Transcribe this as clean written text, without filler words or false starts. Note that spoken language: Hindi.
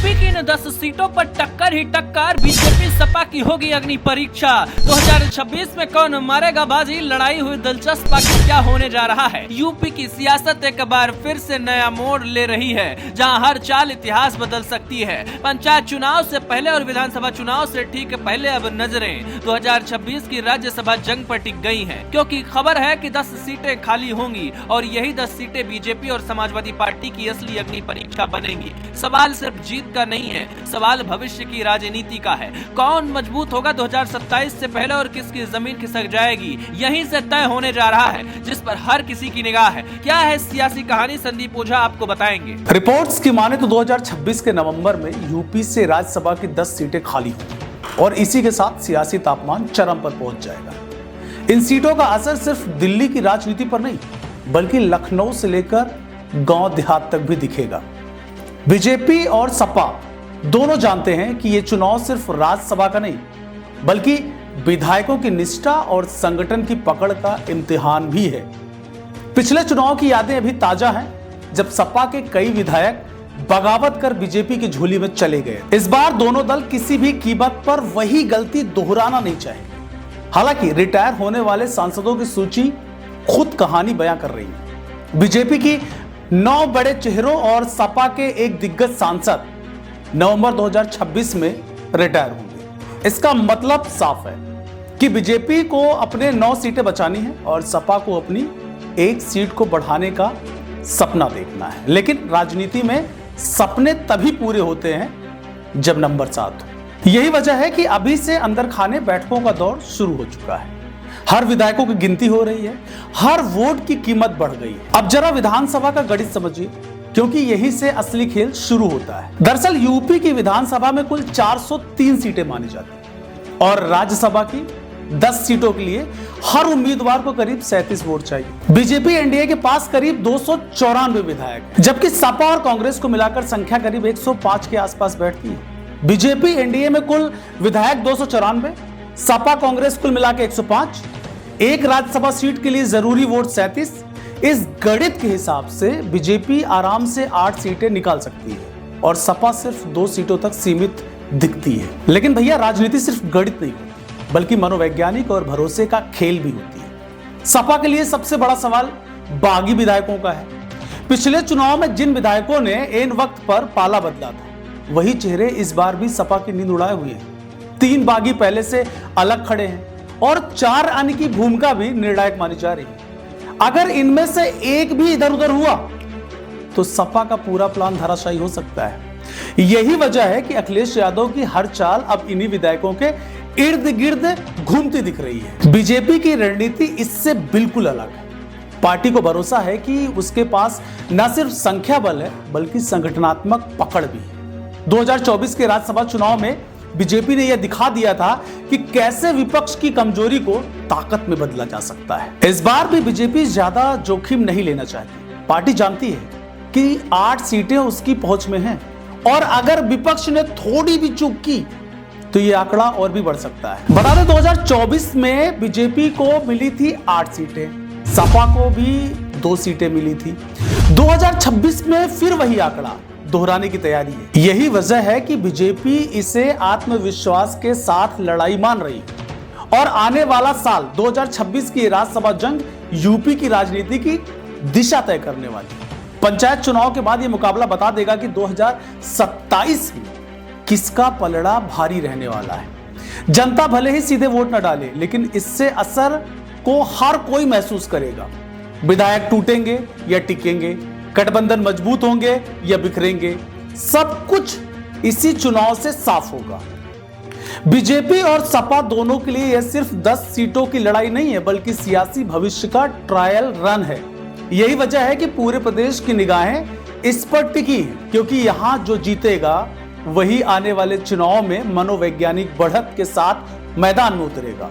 यूपी की इन 10 सीटों पर टक्कर ही टक्कर, बीजेपी सपा की होगी अग्नि परीक्षा। 2026 में कौन मारेगा बाजी, लड़ाई हुई दिलचस्प आखिर क्या होने जा रहा है। यूपी की सियासत एक बार फिर से नया मोड़ ले रही है, जहां हर चाल इतिहास बदल सकती है। पंचायत चुनाव से पहले और विधानसभा चुनाव से ठीक पहले अब नजरें 2026 की राज्यसभा जंग पर टिक गई हैं, क्योंकि खबर है कि 10 सीटें खाली होंगी और यही 10 सीटें बीजेपी और समाजवादी पार्टी की असली अग्नि परीक्षा बनेंगी। सवाल सिर्फ जीत का नहीं है, सवाल भविष्य की राजनीति का है। कौन मजबूत होगा 2027 से पहले और किसकी जमीन खिसक जाएगी, यहीं से तय होने जा रहा है, जिस पर हर किसी की निगाह है। क्या है सियासी कहानी, संदीप ओझा आपको बताएंगे। रिपोर्ट्स की माने तो 2026 के नवंबर में यूपी से राज्यसभा की 10 सीटें खाली होंगी और इसी के साथ सियासी तापमान चरम पर पहुंच जाएगा। इन सीटों का असर सिर्फ दिल्ली की राजनीति पर नहीं, बल्कि लखनऊ से लेकर गांव देहात तक भी दिखेगा। बीजेपी और सपा दोनों जानते हैं कि यह चुनाव सिर्फ राज्यसभा का नहीं, बल्कि विधायकों की निष्ठा और संगठन की पकड़ का इम्तिहान भी है। पिछले चुनाव की यादें अभी ताजा हैं, जब सपा के कई विधायक बगावत कर बीजेपी की झोली में चले गए। इस बार दोनों दल किसी भी कीमत पर वही गलती दोहराना नहीं चाहेंगे। हालांकि रिटायर होने वाले सांसदों की सूची खुद कहानी बयां कर रही है। बीजेपी की 9 बड़े चेहरों और सपा के एक दिग्गज सांसद नवंबर 2026 में रिटायर होंगे। इसका मतलब साफ है कि बीजेपी को अपने 9 सीटें बचानी है और सपा को अपनी 1 सीट को बढ़ाने का सपना देखना है। लेकिन राजनीति में सपने तभी पूरे होते हैं जब नंबर 7 हो। यही वजह है कि अभी से अंदर खाने बैठकों का दौर शुरू हो चुका है। हर विधायकों की गिनती हो रही है, हर वोट की कीमत बढ़ गई है। अब जरा विधानसभा का गणित समझिए, क्योंकि यहीं से असली खेल शुरू होता है। दरअसल यूपी की विधानसभा में कुल 403 सीटें मानी जाती हैं और राज्यसभा की 10 सीटों के लिए हर उम्मीदवार को करीब 37 वोट चाहिए। बीजेपी एनडीए के पास करीब 294 विधायक हैं, जबकि सपा और कांग्रेस को मिलाकर संख्या करीब 105 के आसपास बैठती है। बीजेपी एनडीए में कुल विधायक 294, सपा कांग्रेस कुल मिलाकर 105, एक राज्यसभा सीट के लिए जरूरी वोट 37। इस गणित के हिसाब से बीजेपी आराम से 8 सीटें निकाल सकती है और सपा सिर्फ 2 सीटों तक सीमित दिखती है। लेकिन भैया, राजनीति सिर्फ गणित नहीं होती, बल्कि मनोवैज्ञानिक और भरोसे का खेल भी होती है। सपा के लिए सबसे बड़ा सवाल बागी विधायकों का है। पिछले चुनाव में जिन विधायकों ने ऐन वक्त पर पाला बदला था, वही चेहरे इस बार भी सपा की नींद उड़ाए हुए हैं। 3 बागी पहले से अलग खड़े हैं और 4 अन्य की भूमिका भी निर्णायक मानी जा रही है। अगर इनमें से एक भी इधर उधर हुआ तो सपा का पूरा प्लान धराशायी हो सकता है। यही वजह है कि अखिलेश यादव की हर चाल अब इन्हीं विधायकों के इर्द गिर्द घूमती दिख रही है। बीजेपी की रणनीति इससे बिल्कुल अलग है। पार्टी को भरोसा है कि उसके पास न सिर्फ संख्या बल है, बल्कि संगठनात्मक पकड़ भी है। 2024 के राज्यसभा चुनाव में बीजेपी ने यह दिखा दिया था कि कैसे विपक्ष की कमजोरी को ताकत में बदला जा सकता है। इस बार भी बीजेपी ज्यादा जोखिम नहीं लेना चाहती। पार्टी जानती है कि 8 सीटें उसकी पहुंच में हैं और अगर विपक्ष ने थोड़ी भी चूक की तो यह आंकड़ा और भी बढ़ सकता है। बता दें, 2024 में बीजेपी को मिली थी 8 सीटें, सपा को भी 2 सीटें मिली थी। 2026 में फिर वही आंकड़ा दोहराने की तैयारी है। यही वजह है कि बीजेपी इसे आत्मविश्वास के साथ लड़ाई मान रही है और आने वाला साल 2026 की राज्यसभा जंग यूपी की राजनीति की दिशा तय करने वाली है। पंचायत चुनाव के बाद यह मुकाबला बता देगा कि 2027 में किसका पलड़ा भारी रहने वाला है। जनता भले ही सीधे वोट न डाले, लेकिन इससे असर को हर कोई महसूस करेगा। विधायक टूटेंगे या टिकेंगे, गठबंधन मजबूत होंगे या बिखरेंगे, सब कुछ इसी चुनाव से साफ होगा। बीजेपी और सपा दोनों के लिए यह सिर्फ 10 सीटों की लड़ाई नहीं है, बल्कि सियासी भविष्य का ट्रायल रन है। यही वजह है कि पूरे प्रदेश की निगाहें इस पर टिकी हैं, क्योंकि यहां जो जीतेगा वही आने वाले चुनाव में मनोवैज्ञानिक बढ़त के साथ मैदान में उतरेगा।